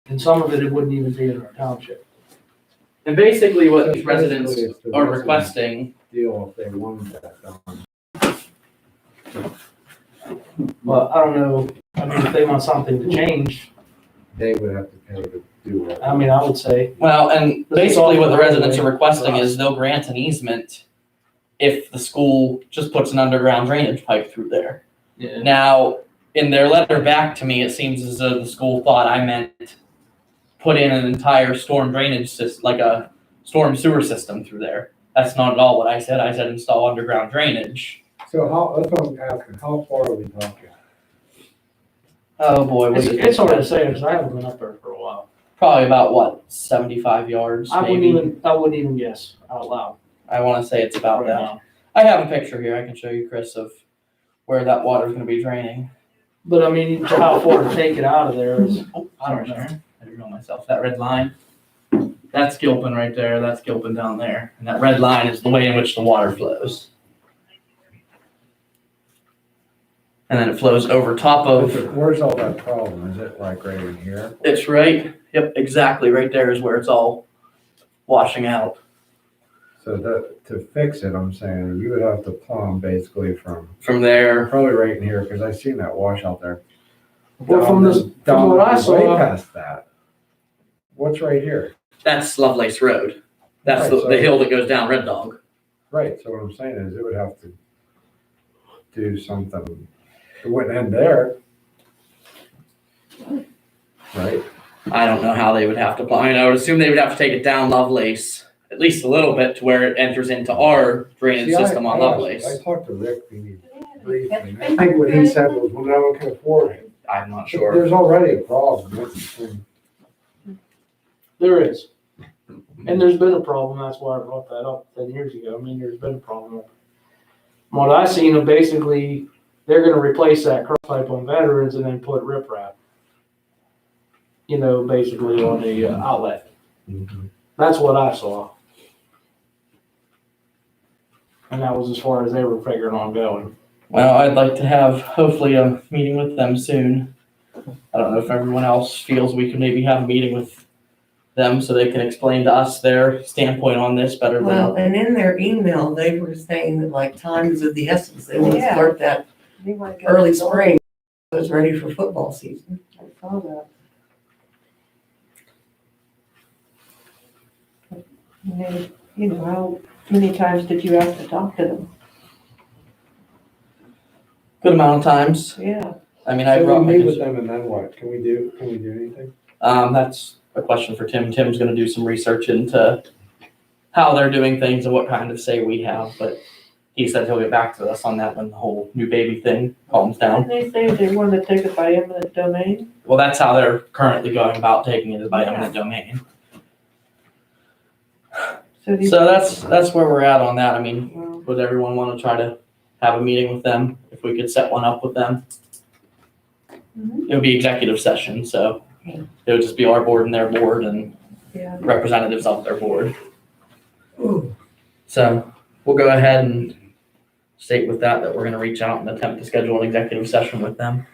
And some of it wouldn't even be in our township. And basically what these So residents basically, it's the are residents' requesting, Deal if they wanted that done. Well, I don't know, I mean, if they want something to change, They would have to pay to do it. I mean, I would say, well, and This is all basically what the for residents are highway requesting for us. is they'll grant an easement if the school just puts an underground drainage pipe through there. yeah, Now, in their letter back to me, it seems as though the school thought I meant put in an entire storm drainage system, like a storm sewer system through there. That's not at all what I said. I said install underground drainage. So that's what I'm asking, how far are we talking? Oh boy, it's hard to say, because I haven't been up there for a while. Probably about what, 75 yards I maybe? wouldn't even guess out loud I want to say it's about right that. now. I have a picture here. I can show you, Chris, of where that water's going to be draining. But I mean, how far to take it out of there is, Oh, I don't know. Sharon. I didn't know myself. That red line, that's Gilpin right there. That's Gilpin down there. And that red line is the way in which the water flows. And then it flows over top of, Where's all that problem? Is it like right in here? it's right, yep, exactly. Right there is where it's all washing out. So that, to fix it, I'm saying you would have to plumb basically from, From there, probably right in here, because I seen that wash out there. well, from this, from Down what I way saw, past that. What's right here? that's Lovelace Road. That's Right, the so- hill that goes down Red Dog. Right, so what I'm saying is it would have to do something, it wouldn't end there. Right? I don't know how they would have to, I mean, I would assume they would have to take it down Lovelace, at least a little bit to where it enters into our drainage See, I- system on I Lovelace. talked to Rick briefly, and I think what he said was, well, no one can afford it. I'm not sure. There's already a problem, that's the thing. there is. And there's been a problem, that's why I brought that up 10 years ago. I mean, there's been a problem. From what I seen, basically, they're gonna replace that cross pipe on Veterans and then put riprap. You know, basically on the outlet. That's what I saw. And that was as far as they were figuring on going. Well, I'd like to have hopefully a meeting with them soon. I don't know if everyone else feels we can maybe have a meeting with them so they can explain to us their standpoint on this better Well, than. and in their email, they were saying that like time is of the essence. They want to Yeah. start that They want to go early to the spring, so it's ready for football season. I saw that. And they, you know, how many times did you have to talk to them? Good amount of times. Yeah. I mean, I So brought we my, meet with them and then what? Can we do anything? that's a question for Tim. Tim's gonna do some research into how they're doing things and what kind of say we have, but he said he'll get back to us on that when the whole new baby thing calms down. Didn't they say they wanted to take it by eminent domain? Well, that's how they're currently going about taking it, is by eminent domain. these- So that's where we're at on that. I mean, Well, would everyone want to try to have a meeting with them? If we could set one up with them? Mhm. It would be executive session, so it would just be our board and their board and yeah. representatives of their board. Ooh. So we'll go ahead and state with that we're gonna reach out and attempt to schedule an executive session with them.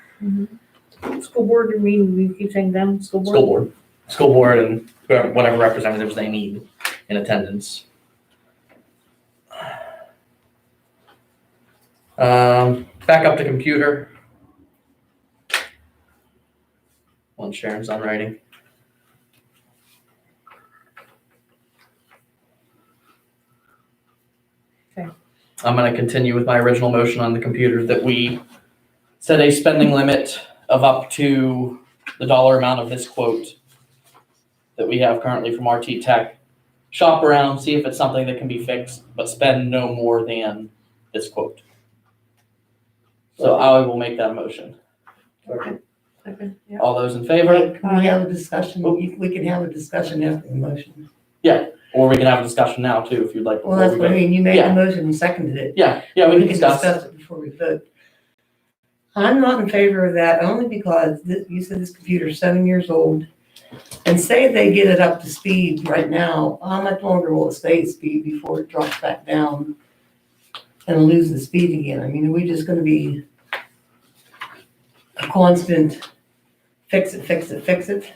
School board, you mean, you keep saying them, school board? School board and whatever representatives they need in attendance. Back up to computer. Once Sharon's done writing. Okay. I'm gonna continue with my original motion on the computer that we set a spending limit of up to the dollar amount of this quote that we have currently from RT Tech. Shop around, see if it's something that can be fixed, but spend no more than this quote. So I will make that motion. Second. Second, yeah. All those in favor? Can we have a discussion? We can have a discussion after the motion. Or we can have a discussion now too, if you'd like. Well, that's what I mean. You made Yeah. the motion and seconded it. Yeah, we can discuss. It before we vote. I'm not in favor of that only because you said this computer's 7 years old. And say they get it up to speed right now, how much longer will it stay at speed before it drops back down and loses speed again? I mean, are we just gonna be a constant fix it?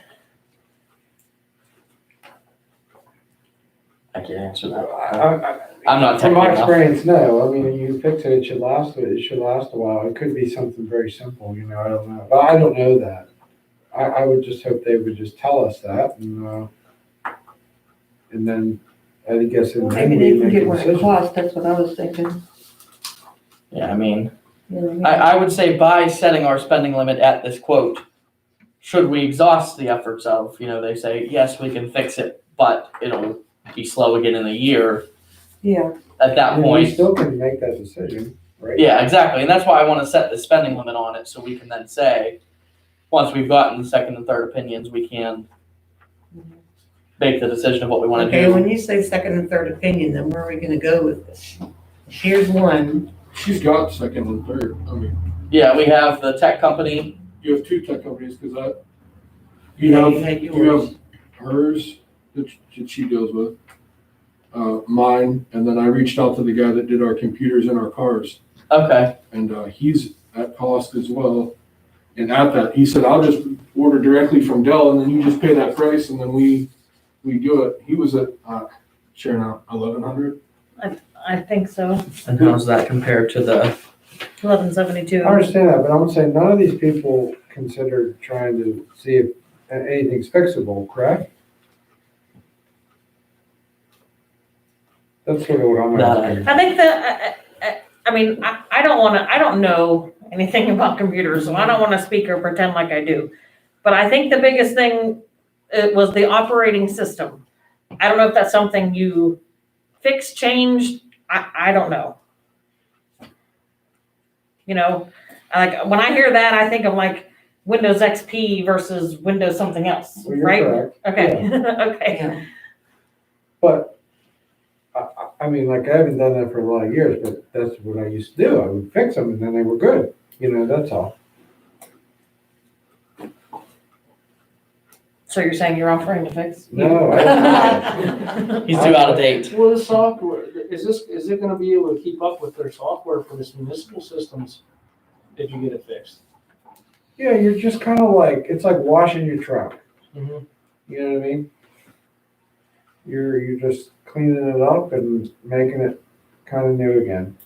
I can't answer that. I, I'm not From technical my enough. experience, no. I mean, you fix it, it should last a while. It could be something very simple, I don't know. But I don't know that. I would just hope they would just tell us that and then, I guess, and then Maybe we they can make get a what it decision. costs, that's what I was thinking. Yeah, I mean, You know what I mean? I would say by setting our spending limit at this quote, should we exhaust the efforts of, they say, yes, we can fix it, but it'll be slow again in a year. Yeah, At that Yeah, we point, still can make that decision, right? yeah, exactly. And that's why I want to set the spending limit on it so we can then say, once we've gotten the second and third opinions, we can make the decision of what we want to Okay, do. when you say second and third opinion, then where are we gonna go with this? Here's one. She's got second and third. I mean, Yeah, we have the tech company. you have two tech companies because Yeah, you had have yours. hers that she deals with, mine, and then I reached out to the guy that did our computers in our cars, Okay. and he's at cost as well. And at that, he said, "I'll just order directly from Dell, and then you just pay that price, and then we do it." He was at sharing out 1,100. I think so, And how's that compared to the, 1172. I understand that, but I'm saying none of these people considered trying to see if anything's fixable, correct? That's sort of what I'm That asking. I think that, I mean, I don't know anything about computers, so I don't wanna speak or pretend like I do. But I think the biggest thing, it was the operating system. I don't know if that's something you fixed, changed, I don't know. Like, when I hear that, I think of like Windows XP versus Windows something else, Well, you're right? correct. Okay, okay. Yeah. But, I mean, like, I haven't done that for a lot of years, but that's what I used to do. I would fix them and then they were good, that's all. So you're saying you're offering to fix? No, I don't. he's too out of date. Well, the software, is it gonna be able to keep up with their software for this municipal systems if you get it fixed? Yeah, you're just kind of like, it's like washing your truck. Mhm. You know what I mean? You're just cleaning it up and making it kind of new again.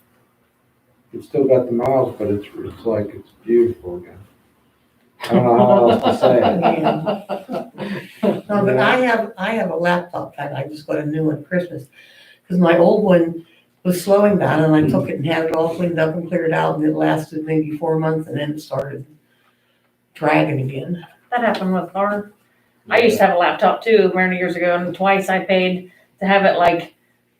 It's still got the miles, but it's like it's beautiful again. I don't know how else to say it. No, but I have a laptop that I just got a new one at Christmas. Cause my old one was slowing down and I took it and had it all cleaned up and cleared out and it lasted maybe 4 months and then it started dragging again. That happened with I used to have a laptop too, many years ago, and twice I paid to have it like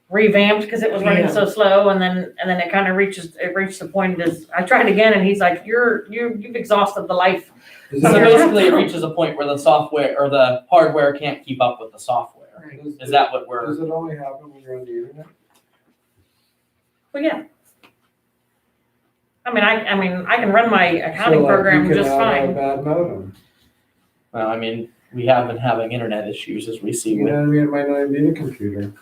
revamped because it was running so slow, and then it kind of reached the point is I tried again, and he's like, you've exhausted the life. Is So it- basically it reaches a point where the software or the hardware can't keep up with the software. Is that what we're, Does it only happen when you're on the internet? But yeah. I mean, I can run my accounting So, like, program you can just have a fine. bad modem. well, I mean, we have been having internet issues as we see You with, know what I mean? It might not even be the computer.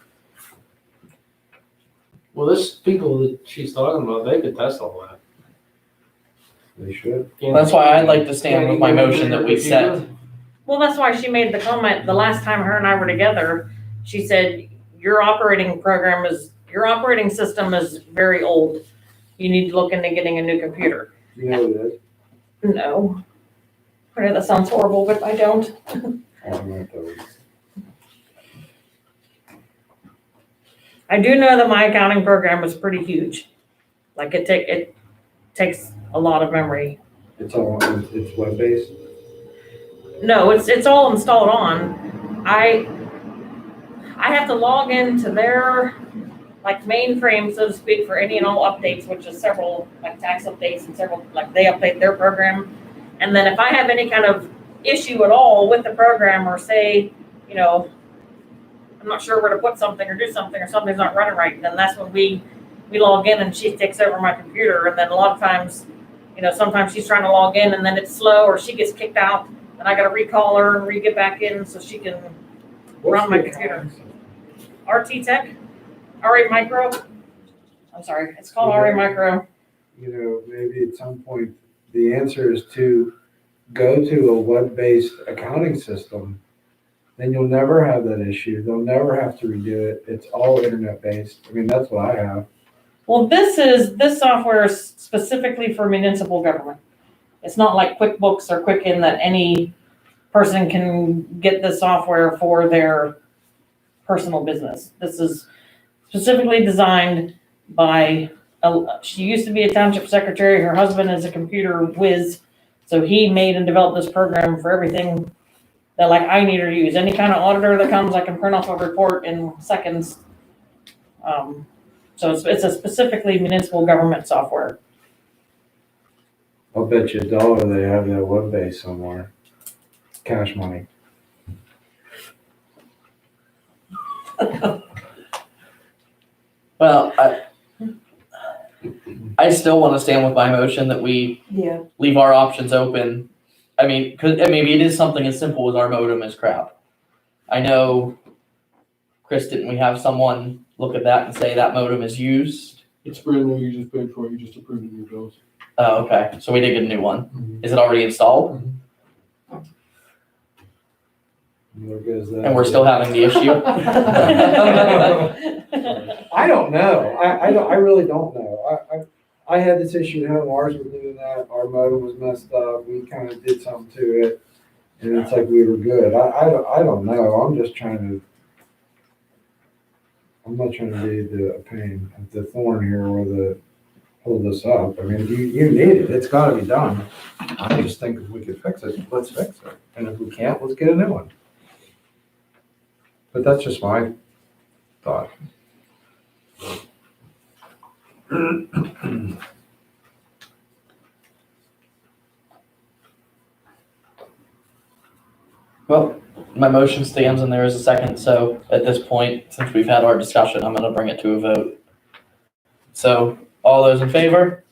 Well, this people that she's talking about, they could test all that. They should. that's why I'd like to stand with my motion that we set. Well, that's why she made the comment the last time her and I were together. She said, your operating system is very old. You need to look into getting a new computer. You know what it is? No. I know that sounds horrible, but I don't. I don't know what that is. I do know that my accounting program is pretty huge. Like it takes a lot of memory. It's web-based. No, it's all installed on. I have to log into their like mainframe, so to speak, for any and all updates, which is several like tax updates and several like they update their program. And then if I have any kind of issue at all with the program or say, I'm not sure where to put something or do something or something's not running right, then that's when we log in and she takes over my computer. And then a lot of times, sometimes she's trying to log in and then it's slow or she gets kicked out and I got to recall her and get back in so she can What's run my the computer. accounting RT Tech, RA Micro. I'm sorry, it's called RA Micro. Maybe at some point, the answer is to go to a web-based accounting system then you'll never have that issue. They'll never have to redo it. It's all internet based. I mean, that's what I have. Well, this software is specifically for municipal government. It's not like QuickBooks or Quicken that any person can get the software for their personal business. This is specifically designed by, she used to be a township secretary. Her husband is a computer whiz. So he made and developed this program for everything that like I need her to use. Any kind of auditor that comes, I can print off a report in seconds. So it's a specifically municipal government software. I'll bet you $1 they have that web base somewhere. Cash money. Well, I still want to stand with my motion that we Yeah. leave our options open. I mean, maybe it is something as simple as our modem is crap. I know, Chris, didn't we have someone look at that and say that modem is used? It's brand new, you just paid for it, you just approved the new bills. Oh, okay, so we did get a new one. Mhm. Is it already installed? Look at that. And we're still having the issue? I don't know. I really don't know. I had this issue at home. Ours was doing that. Our modem was messed up. We kind of did something to it, and it's like we were good. I don't know. I'm just trying to. I'm not trying to be the pain, the thorn here, or the hold this up. I mean, you need it. It's got to be done. I just think if we could fix it, let's fix it. And if we can't, let's get a new one. But that's just my thought. Well, my motion stands and there is a second, so at this point, since we've had our discussion, I'm gonna bring it to a vote. So, all those in favor?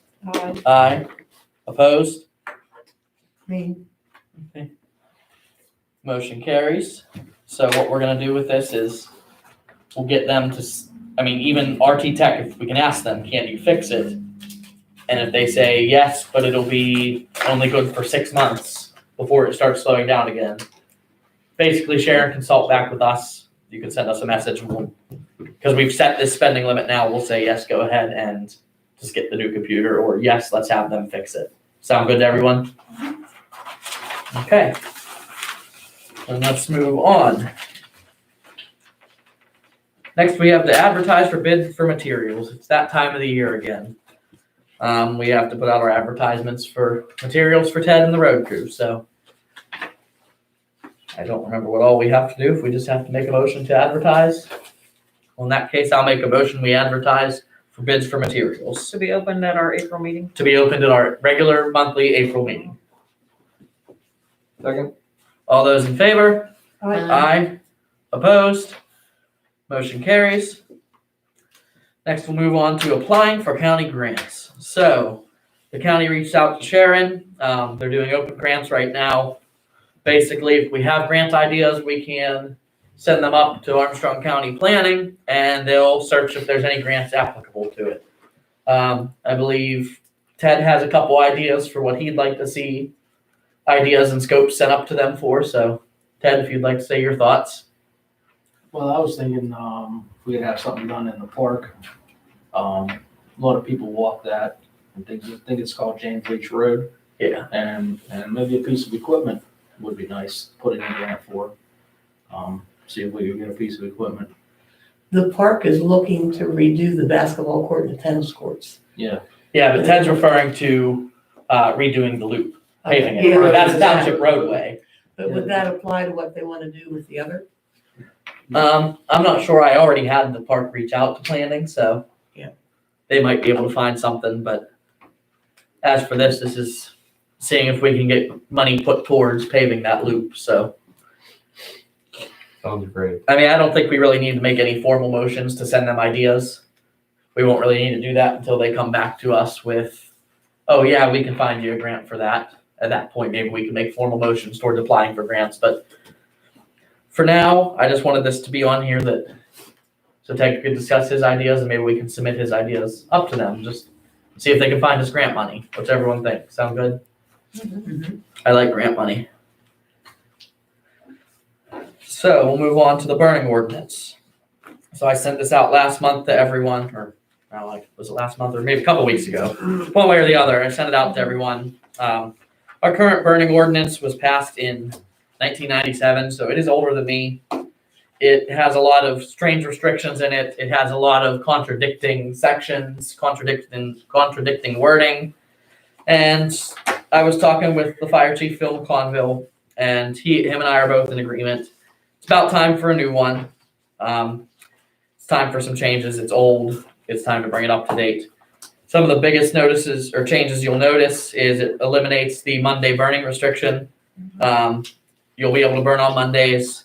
Aye. Opposed? Me. Motion carries. So what we're gonna do with this is, we'll get them to, I mean, even RT Tech, if we can ask them, can you fix it? And if they say yes, but it'll be only good for 6 months before it starts slowing down again. Basically, share and consult back with us. You can send us a message. Because we've set this spending limit now, we'll say, yes, go ahead and just get the new computer, or yes, let's have them fix it. Sound good to everyone? Okay. And let's move on. Next, we have to advertise for bids for materials. It's that time of the year again. We have to put out our advertisements for materials for Ted and the road crew, so. I don't remember what all we have to do, if we just have to make a motion to advertise. Well, in that case, I'll make a motion, we advertise for bids for materials To be opened at our April meeting. to be opened at our regular monthly April meeting. Second. All those in favor? Aye. Aye. Opposed? Motion carries. Next, we'll move on to applying for county grants. So, the county reached out to Sharon. They're doing open grants right now. Basically, if we have grant ideas, we can send them up to Armstrong County Planning, and they'll search if there's any grants applicable to it. I believe Ted has a couple ideas for what he'd like to see ideas and scopes sent up to them for. So, Ted, if you'd like to say your thoughts. Well, I was thinking, if we could have something done in the park. A lot of people walk that. I think it's called James Beach Road. Yeah. And maybe a piece of equipment would be nice, to put in a grant for. See if we can get a piece of equipment. The park is looking to redo the basketball court and the tennis courts. Yeah. Yeah, but Ted's referring to redoing the loop, paving it. Yeah, That's a township roadway. But would that apply to what they want to do with the other? I'm not sure. I already had the park reach out to planning, so Yeah. they might be able to find something. But as for this is seeing if we can get money put towards paving that loop. So, Sounds great. I mean, I don't think we really need to make any formal motions to send them ideas. We won't really need to do that until they come back to us with, oh yeah, we can find you a grant for that. At that point, maybe we can make formal motions towards applying for grants. But for now, I just wanted this to be on here so Ted could discuss his ideas and maybe we can submit his ideas up to them. Just see if they can find us grant money. What's everyone think? Sound good? I like grant money. So we'll move on to the burning ordinance. So I sent this out last month to everyone, or was it last month or maybe a couple weeks ago? One way or the other, I sent it out to everyone. Our current burning ordinance was passed in 1997, so it is older than me. It has a lot of strange restrictions in it. It has a lot of contradicting sections, contradicting wording. And I was talking with the fire chief, Phil McConville, and him and I are both in agreement. It's about time for a new one. It's time for some changes. It's old. It's time to bring it up to date. Some of the biggest notices or changes you'll notice is it eliminates the Monday burning restriction. You'll be able to burn on Mondays.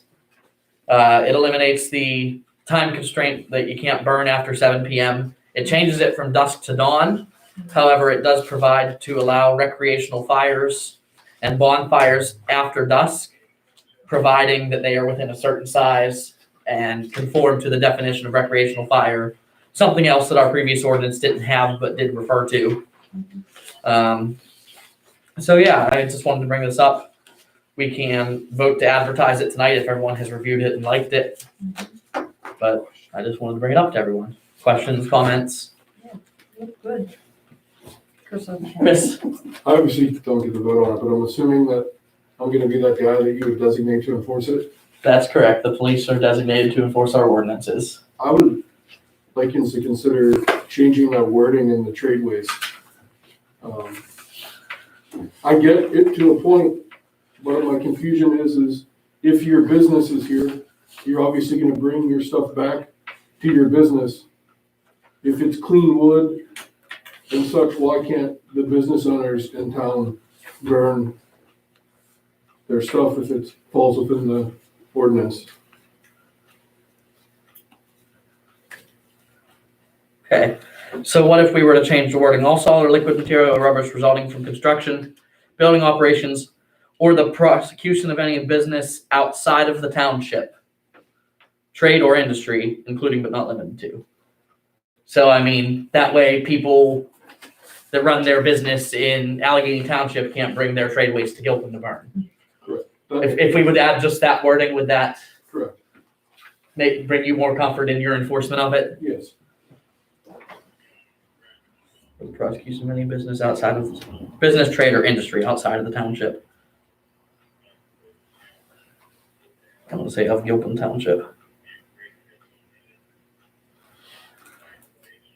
It eliminates the time constraint that you can't burn after 7 p.m. It changes it from dusk to dawn. However, it does provide to allow recreational fires and bonfires after dusk, providing that they are within a certain size and conform to the definition of recreational fire. Something else that our previous ordinance didn't have but did refer to. So yeah, I just wanted to bring this up. We can vote to advertise it tonight if everyone has reviewed it and liked it. But I just wanted to bring it up to everyone. Questions, comments? Look good. Miss? I obviously don't get the vote on it, but I'm assuming that I'm gonna be that guy that you would designate to enforce it. That's correct. The police are designated to enforce our ordinances. I would like us to consider changing that wording in the tradeways. I get it to a point, but my confusion is if your business is here, you're obviously gonna bring your stuff back to your business. If it's clean wood and such, why can't the business owners in town burn their stuff if it falls within the ordinance? Okay, so what if we were to change the wording? All solid or liquid material or rubbish resulting from construction, building operations, or the prosecution of any business outside of the township, trade or industry, including but not limited to. So, I mean, that way people that run their business in Allegheny Township can't bring their trade waste to Gilpin to burn. Correct. If we would add just that wording, would that Correct, bring you more comfort in your enforcement of it? yes. For the prosecution of any business outside of business, trade, or industry outside of the township. I want to say of Gilpin Township.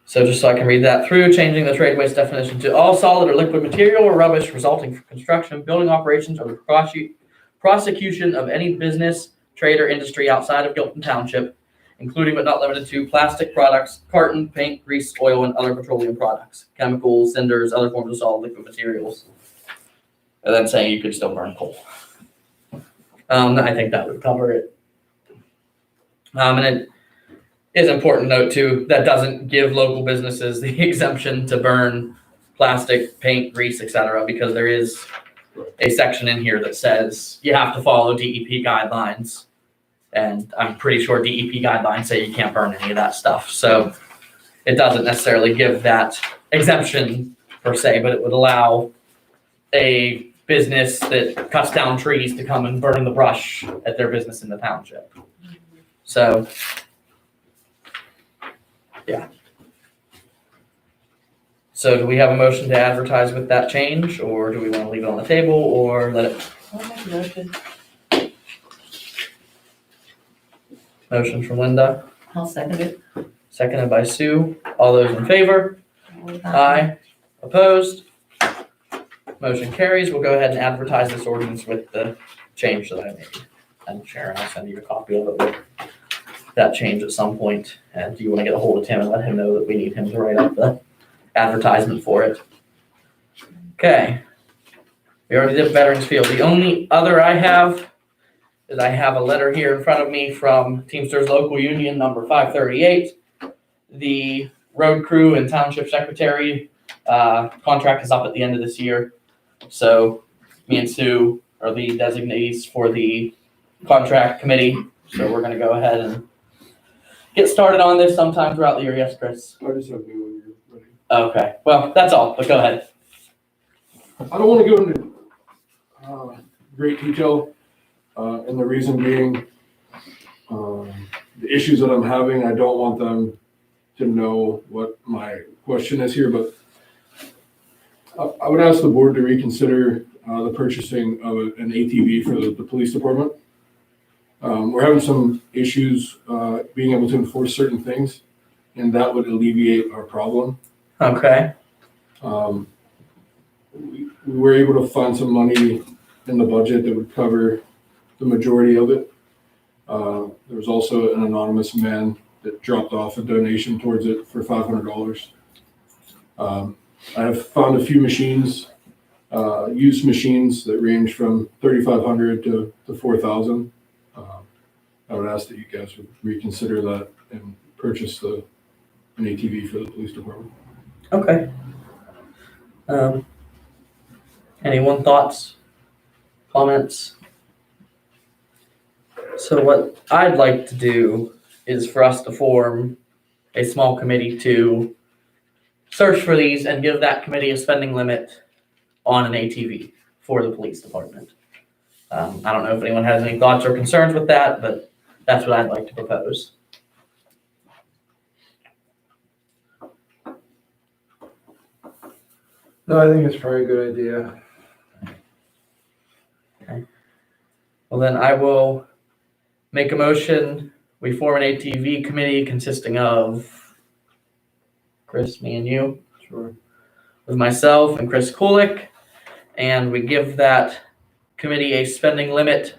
So just so I can read that through, changing the trade waste definition to all solid or liquid material or rubbish resulting from construction, building operations, or the prosecution of any business, trade, or industry outside of Gilpin Township, including but not limited to plastic products, carton, paint, grease, oil, and other petroleum products, chemicals, cinders, other forms of solid liquid materials. And then saying you could still burn coal. I think that would cover it. And it is important to note too, that doesn't give local businesses the exemption to burn plastic, paint, grease, etc., because there is a section in here that says you have to follow DEP guidelines. And I'm pretty sure DEP guidelines say you can't burn any of that stuff. So it doesn't necessarily give that exemption per se, but it would allow a business that cuts down trees to come and burn the brush at their business in the township. So, yeah. So do we have a motion to advertise with that change, or do we want to leave it on the table, or let it? I'll make a motion. Motion from Linda, I'll second it. seconded by Sue. All those in favor? Aye. Opposed? Motion carries. We'll go ahead and advertise this ordinance with the change that I made. And Sharon, I'll send you a copy of it with that change at some point. And do you want to get a hold of Tim and let him know that we need him to write up the advertisement for it? Okay. We already did Veterans Field. The only other I have is I have a letter here in front of me from Teamsters Local Union number 538. The road crew and township secretary contract is up at the end of this year. So me and Sue are the designees for the contract committee. So we're gonna go ahead and get started on this sometime throughout the year. Yes, Chris? I just have new when you're ready. Okay, well, that's all, but go ahead. I don't want to go into great detail, and the reason being, the issues that I'm having. I don't want them to know what my question is here, but I would ask the board to reconsider the purchasing of an ATV for the police department. We're having some issues being able to enforce certain things, and that would alleviate our problem. Okay, We were able to find some money in the budget that would cover the majority of it. There was also an anonymous man that dropped off a donation towards it for $500. I have found a few machines, used machines that range from $3,500 to $4,000. I would ask that you guys would reconsider that and purchase an ATV for the police department. okay. Anyone thoughts, comments? So what I'd like to do is for us to form a small committee to search for these and give that committee a spending limit on an ATV for the police department. I don't know if anyone has any thoughts or concerns with that, but that's what I'd like to propose. No, I think it's probably a good idea. Well, then I will make a motion. We form an ATV committee consisting of Chris, me and you, Sure. with myself and Chris Kulik. And we give that committee a spending limit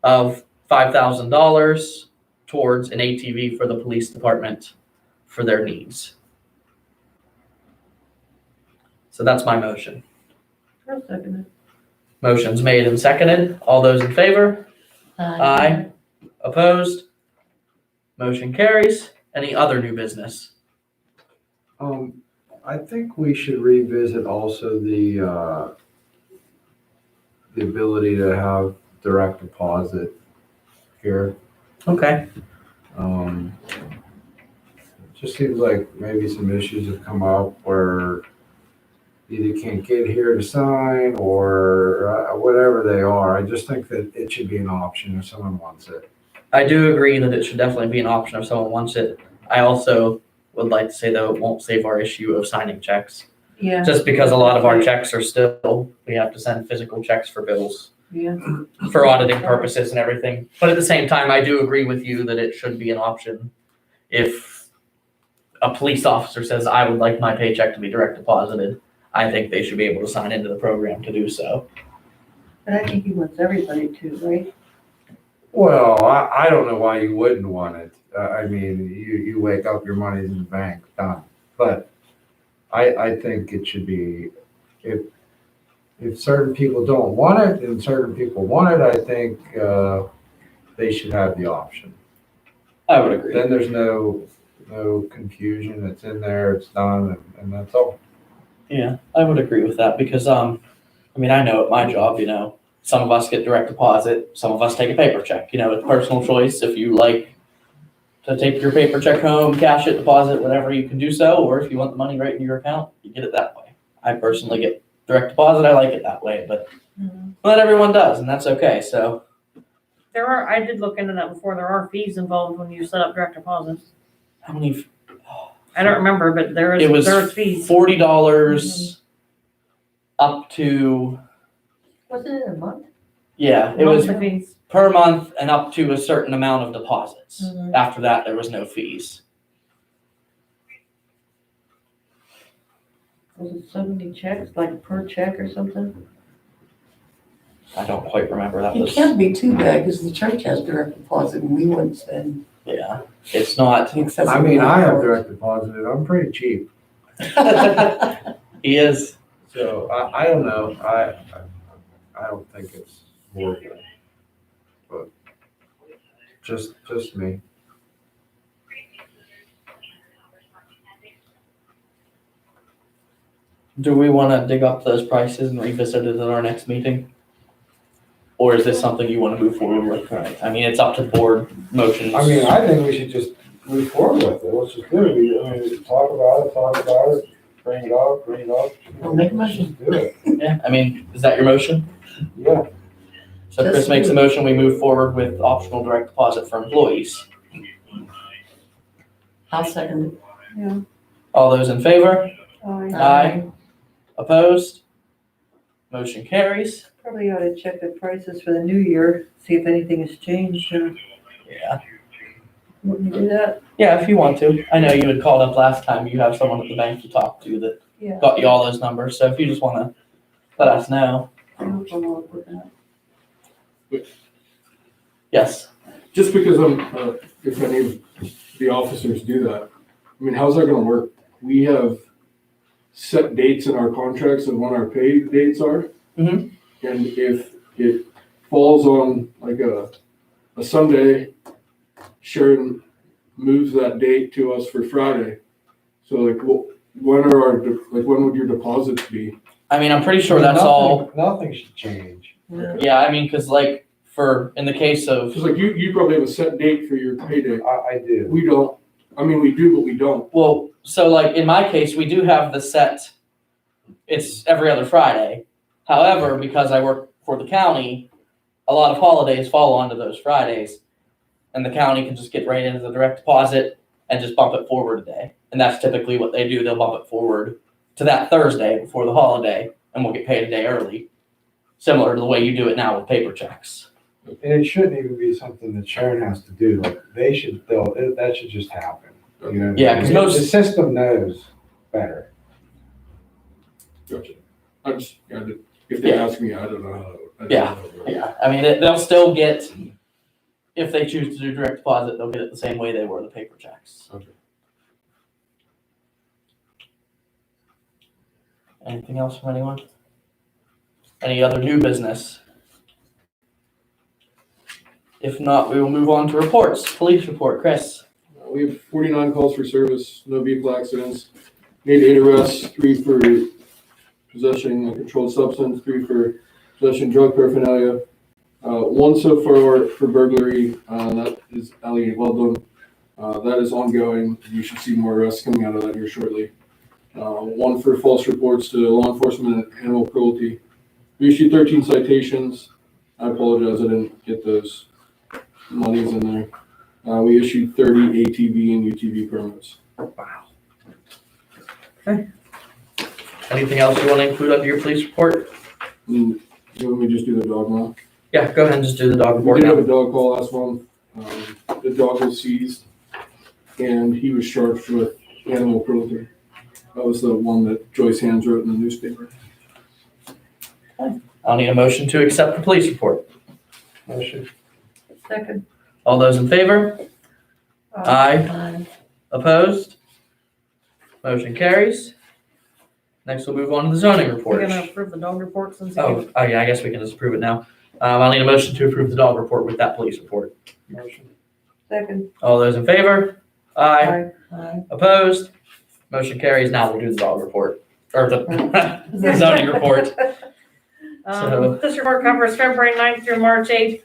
of $5,000 towards an ATV for the police department for their needs. So that's my motion. I'll second it. Motion's made and seconded. All those in favor? Aye. Opposed? Motion carries. Any other new business? I think we should revisit also the ability to have direct deposit here. Okay. Just seems like maybe some issues have come up where either can't get here to sign or whatever they are. I just think that it should be an option if someone wants it. I do agree that it should definitely be an option if someone wants it. I also would like to say, though, it won't save our issue of signing checks. Yeah. Just because a lot of our checks are still, we have to send physical checks for bills Yeah. for auditing purposes and everything. But at the same time, I do agree with you that it should be an option. If a police officer says, I would like my paycheck to be direct deposited, I think they should be able to sign into the program to do so. But I think he wants everybody to, right? Well, I don't know why you wouldn't want it. I mean, you wake up, your money's in the bank, done. But I think it should be, if certain people don't want it and certain people want it, I think they should have the option. I would agree. Then there's no confusion. It's in there, it's done, and that's all. Yeah, I would agree with that because, I mean, I know at my job, some of us get direct deposit, some of us take a paper check. It's personal choice. If you like to take your paper check home, cash it, deposit, whatever, you can do so. Or if you want the money right in your account, you get it that way. I personally get direct deposit. I like it that way, but not everyone does, and that's okay. So I did look into that before. There are fees involved when you set up direct deposits. how many? I don't remember, but there It was is fees. $40 up to, Wasn't it a month? yeah, it was Monthly fees. per month and up to a certain amount of deposits. Mhm. After that, there was no fees. Was it 70 checks, like per check or something? I don't quite remember. That It was, can't be too bad because the church has direct deposit and we wouldn't spend yeah, it's not. an excessive. I mean, I have amount. direct deposited. I'm pretty cheap. He is. So I don't know. I don't think it's horrible. But just me. Do we want to dig up those prices and revisit it at our next meeting? Or is this something you want to move forward with? Right. I mean, it's up to the board motions. I mean, I think we should just move forward with it. Let's just do it. Talk about it, bring it up. Well, make a motion. Just do it. Yeah, I mean, is that your motion? Yeah. So Chris Just makes a move. motion, we move forward with optional direct deposit for employees. I'll second All those in favor? it. Aye. Opposed? Motion carries. Probably ought to check the prices for the new year, see if anything has changed. Yeah. Wouldn't you do that? Yeah, if you want to. I know you had called up last time. You have someone at the bank you talked to that Yeah. got you all those numbers. So if you just want to let us know. I'll follow up with that. Yes. Just because if any of the officers do that, I mean, how's that gonna work? We have set dates in our contracts of when our pay dates are. Mhm. And if it falls on like a Sunday, Sharon moves that date to us for Friday. So like, when would your deposits be? I mean, I'm pretty sure that's all. Nothing should change. Yeah, I mean, because like in the case of, Cause like you probably have a set date for your payday. I do. We don't. I mean, we do, but we don't. well, so like in my case, we do have the set, it's every other Friday. However, because I work for the county, a lot of holidays fall onto those Fridays. And the county can just get right into the direct deposit and just bump it forward a day. And that's typically what they do. They'll bump it forward to that Thursday before the holiday and we'll get paid a day early. Similar to the way you do it now with paper checks. And it shouldn't even be something that Sharon has to do. Like that should just happen. You know? Yeah, 'cause most- The system knows better. Gotcha. If they ask me, I don't know. Yeah. Yeah, I mean, they'll still get, if they choose to do direct deposit, they'll get it the same way they were the paper checks. Okay. Anything else from anyone? Any other new business? If not, we will move on to reports. Police report, Chris. We have 49 calls for service, no vehicle accidents, made 8 arrests, 3 for possessing a controlled substance, 3 for possession of drug paraphernalia, 1 so far for burglary, that is Ali Weldon. That is ongoing. You should see more arrests coming out of that here shortly. 1 for false reports to law enforcement and animal cruelty. We issued 13 citations. I apologize, I didn't get those monies in there. We issued 30 ATV and UTV permits. Anything else you want to include under your police report? You want me to just do the dog now? Yeah, go ahead and just do the dog We report did have now. a dog call last month. The dog was seized and he was charged with animal cruelty. That was the one that Joyce Hands wrote in the newspaper. I'll need a motion to accept the police report. Motion. Second. All those in favor? Aye. Aye. Opposed? Motion carries. Next, we'll move on to the zoning We're report. gonna approve the dog reports and. Oh, yeah, I guess we can just approve it now. I'll need a motion to approve the dog report with that police report. Motion. Second. All those in favor? Aye. Aye. Opposed? Motion carries. Now we'll do the dog report, or the zoning report. So- This report covers February 9th through March 8th.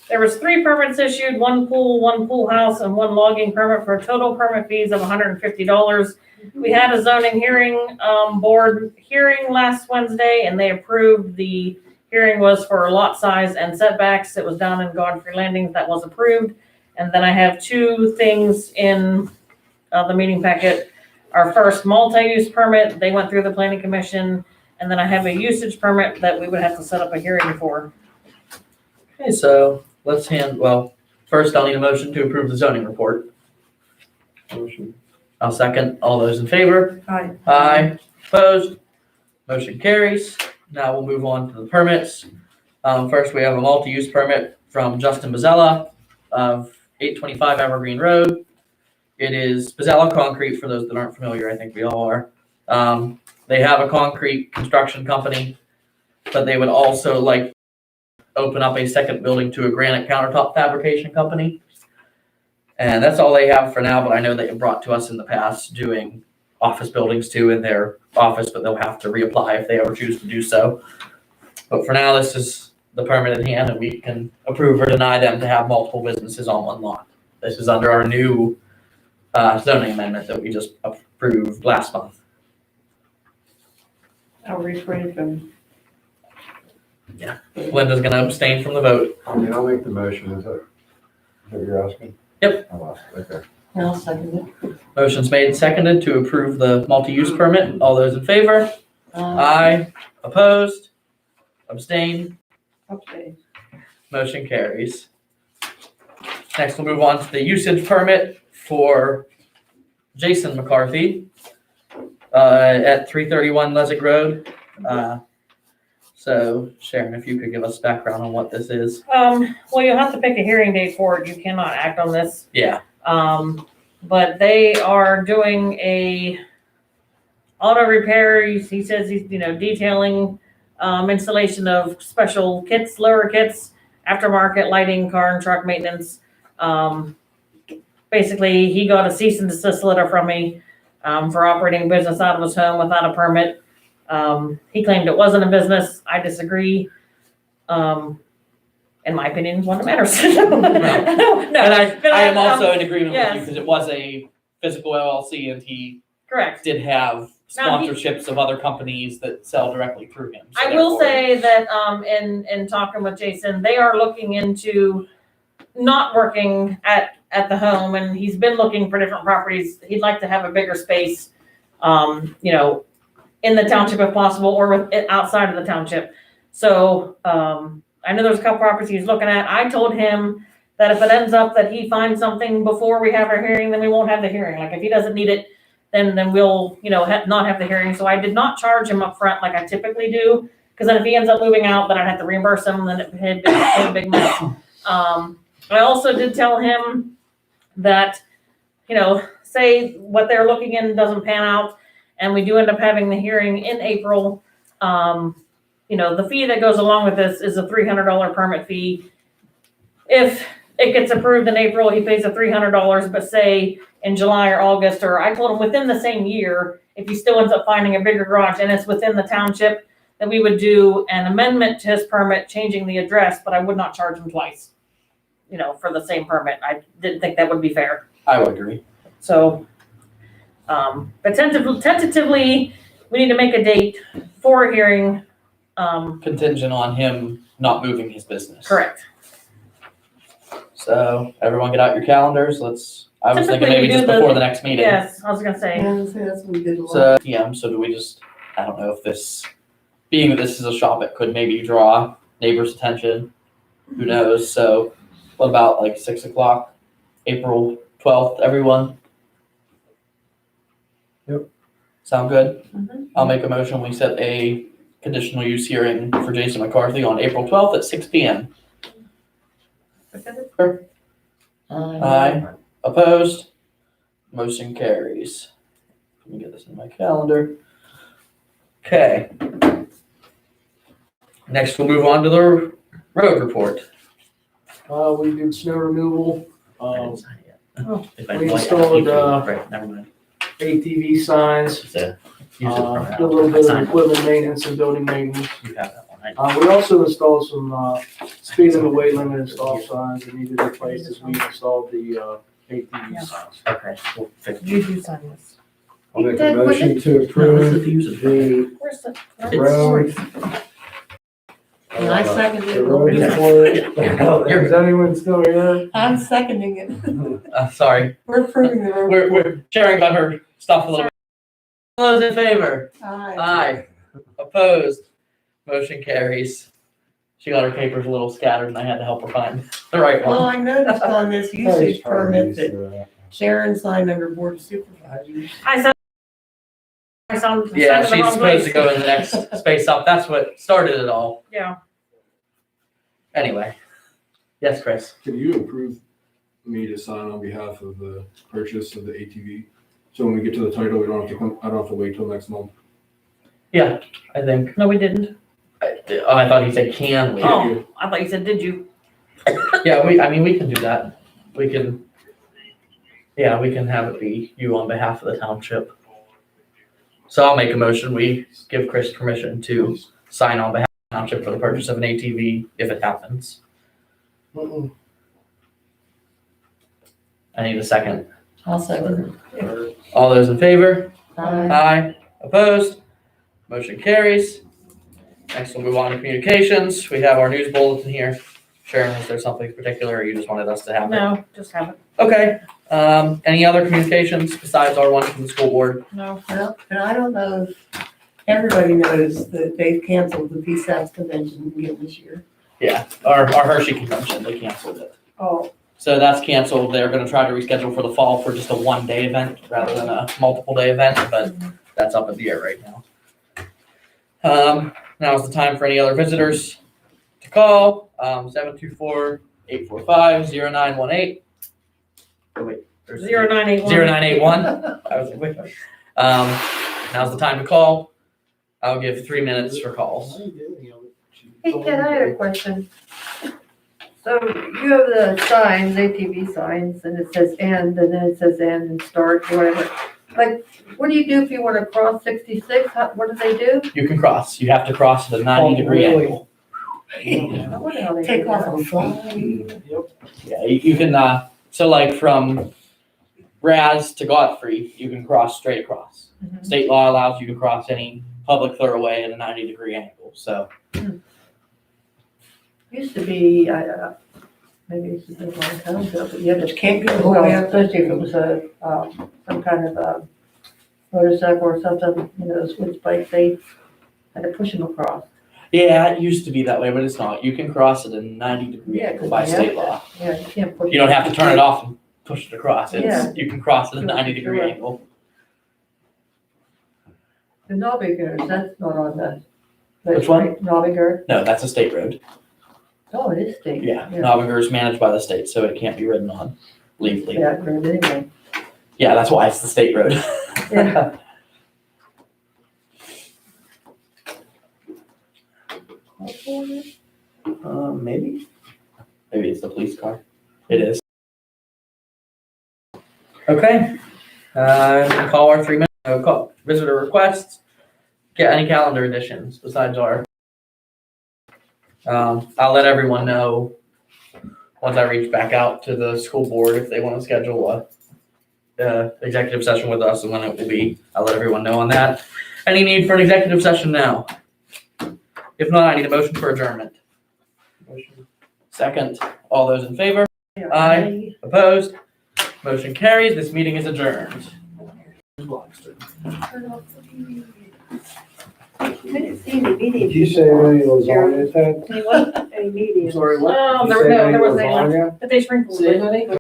There was 3 permits issued, 1 pool house, and 1 logging permit for total permit fees of $150. We had a zoning hearing, board hearing last Wednesday, and they approved. The hearing was for lot size and setbacks. It was down in Godfrey Landing. That was approved. And then I have 2 things in the meeting packet. Our first multi-use permit, they went through the planning commission. And then I have a usage permit that we would have to set up a hearing for. Okay, so first I'll need a motion to approve the zoning report. Motion. I'll second. All those in favor? Aye. Aye. Opposed? Motion carries. Now we'll move on to the permits. First, we have a multi-use permit from Justin Bozzella of 825 Evergreen Road. It is Bozzella Concrete, for those that aren't familiar, I think we all are. They have a concrete construction company, but they would also like to open up a second building to a granite countertop fabrication company. And that's all they have for now, but I know they have brought to us in the past doing office buildings too in their office, but they'll have to reapply if they ever choose to do so. But for now, this is the permit in hand, and we can approve or deny them to have multiple businesses on one lot. This is under our new zoning amendment that we just approved last month. I'll refrain from Linda's gonna abstain from the vote. I mean, I'll make the motion, is that what you're asking? Yep. I lost it, okay. I'll second it. Motion's made and seconded to approve the multi-use permit. All those in favor? Aye. Opposed? Abstain? Okay. Motion carries. Next, we'll move on to the usage permit for Jason McCarthy at 331 Lesig Road. So Sharon, if you could give us background on what this is. Well, you'll have to pick a hearing date for it. You cannot act on this. Yeah. But they are doing a auto repair. He says he's, detailing, installation of special kits, lower kits, aftermarket lighting, car and truck maintenance. Basically, he got a cease and desist letter from me, for operating a business out of his home without a permit. He claimed it wasn't a business. I disagree. In my opinion, one that matters. No, And I am also in agreement with yes. you because it was a physical LLC and he correct. did have Now, sponsorships of other companies that sell directly through him. So I will therefore- say that, in talking with Jason, they are looking into not working at the home, and he's been looking for different properties. He'd like to have a bigger space, in the township if possible, or with it outside of the township. So, I know there's a couple properties he's looking at. I told him that if it ends up that he finds something before we have our hearing, then we won't have the hearing. Like, if he doesn't need it, then we'll, not have the hearing. So I did not charge him up front like I typically do, because then if he ends up moving out, then I'd have to reimburse him, and then it'd be a big mess. I also did tell him that, say what they're looking in doesn't pan out, and we do end up having the hearing in April, the fee that goes along with this is a $300 permit fee. If it gets approved in April, he pays a $300, but say in July or August, or I told him within the same year, if he still ends up finding a bigger garage and it's within the township, that we would do an amendment to his permit, changing the address, but I would not charge him twice, for the same permit. I didn't think that would be fair. I would agree. So, but tentatively, we need to make a date for a hearing. Contingent on him not moving his business. Correct. So everyone get out your calendars. I was thinking Typically, maybe we just do the- before the next meeting. Yes, I was gonna say. Yeah, that's what we did a lot. So, so do we just, I don't know if this, being that this is a shop, it could maybe draw neighbors' attention. Who knows? So what about like 6 o'clock, April 12th, everyone? Yep. Sound good? Mhm. I'll make a motion. We set a conditional use hearing for Jason McCarthy on April 12th at 6 p.m. Aye. Opposed? Motion carries. Let me get this in my calendar. Okay. Next, we'll move on to the road report. We did snow removal, I didn't sign it yet. Oh. If I We like, installed, right, never mind. ATV signs, Just a user permit. did a little bit of Sign it. equipment maintenance and building maintenance. You have that one, right? We also installed some, speed limit, weight limit and stop signs that needed replaced as we installed the, ATV signs. Okay, we'll fix it. You do sign this. I'll make a motion to No, this is approve the user permit. the Where's the? road. And I seconded The road it. report. Is anyone still here? I'm seconding it. Sorry, We're approving the road. we're sharing about her stuff a little bit. All those in favor? Aye. Aye. Opposed? Motion carries. She got her papers a little scattered and I had to help her find the right Well, one. I noticed on this usage permit that that. Sharon signed under Board of Supervisors. I said. I sound. Yeah, signed in the she's wrong supposed to place. go in the next space up. That's what started it all. Yeah. Anyway. Yes, Chris. Can you approve me to sign on behalf of the purchase of the ATV? So when we get to the title, I don't have to wait till next month. Yeah, I think. No, we didn't. I thought he said can we? Oh, I thought you said, did you? Yeah, we can do that. We can have it be you on behalf of the township. So I'll make a motion. We give Chris permission to sign on behalf of the township for the purchase of an ATV if it happens. Mm-mm. I need a second. I'll second All those in favor? it. Aye. Aye. Opposed? Motion carries. Next we'll move on to communications. We have our news bulletin here. Sharon, is there something particular or you just wanted us to have it? No, just have it. Okay, any other communications besides our one from the school board? No. Well, and I don't know if everybody knows that they've canceled the PSATS convention again this year. Yeah, our Hershey convention, they canceled it. Oh. So that's canceled. They're gonna try to reschedule for the fall for just a 1-day event rather than a multiple day event, but that's up in the air right now. Now is the time for any other visitors to call, 724-845-0918. Oh wait, there's 0981. 0981. I was like, wait. Now's the time to call. I'll give 3 minutes for calls. Hey Ken, I had a question. So you have the signs, ATV signs, and it says end, and then it says end and start, or whatever. Like, what do you do if you wanna cross 66? What do they do? You can cross. You have to cross at a 90-degree really? angle. I wonder how they do Take off that. on fly. Yeah, you can, so like from Raz to Godfrey, you can cross straight across. Mhm. State law allows you to cross any public thoroughway at a 90-degree angle, so. Used to be, maybe it's a bit long time ago, but you had to Can't go well, away. especially if it was a, some kind of a motorcycle or something, you know, those switch bikes, they had to push them across. Yeah, it used to be that way, but it's not. You can cross at a 90-degree Yeah, angle 'cause by you state have to. law. Yeah, you can't push. You don't have to turn it off and push it across. Yeah. You can cross at a Sure, 90-degree sure. angle. The Nobbigers, that's not on the. Which one? Nobbiger, No, that's a state road. oh, it is state. Yeah, Novinger is managed by the state, so it can't be ridden on legally. Yeah, good, anyway. Yeah, that's why it's the state road. Yeah. Maybe. Maybe it's the police car. It is. Okay. Call our 3 minute, call visitor requests. Get any calendar additions besides our. I'll let everyone know once I reach back out to the school board if they want to schedule a executive session with us and when it will be. I'll let everyone know on that. Any need for an executive session now? If not, I need a motion for adjournment. Second, all those in favor? Aye. Opposed? Motion carries. This meeting is adjourned. I didn't see any media. Did you say any lasagna, Ted? Any media? Sorry, what? Oh, Did you there, say no, any there was a, lasagna? but they sprinkled Say it. it, honey?